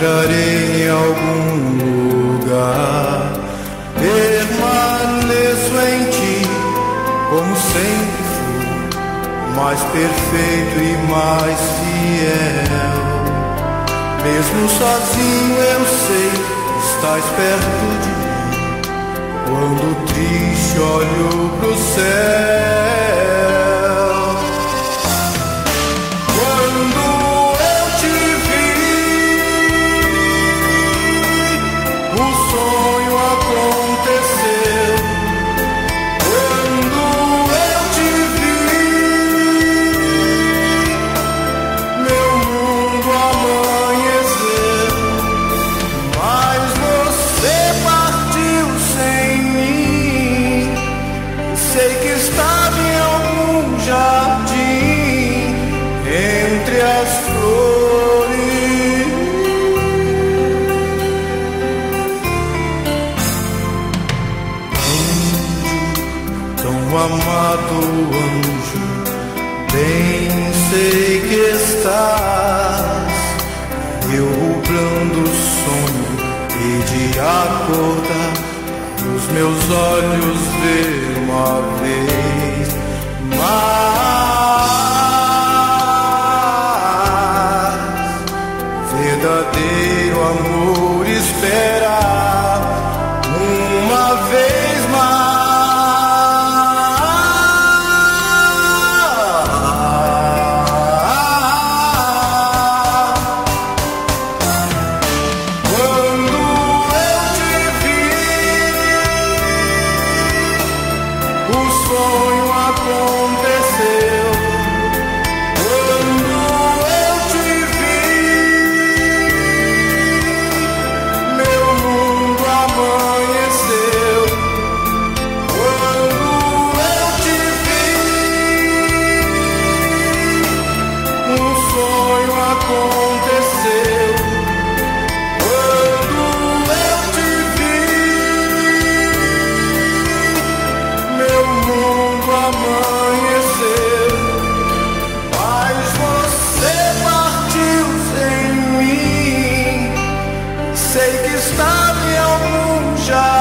encontrarei em algum lugar. Permaneço em ti, como sempre fui, mais perfeito e mais fiel. Mesmo sozinho eu sei que estás perto de mim, quando triste olho pro céu. Amado anjo, bem sei que estás eu nublando o sonho e de acordar os meus olhos ver uma vez mais verdadeiro amor esperar uma vez mais. Sei que estava em algum jardim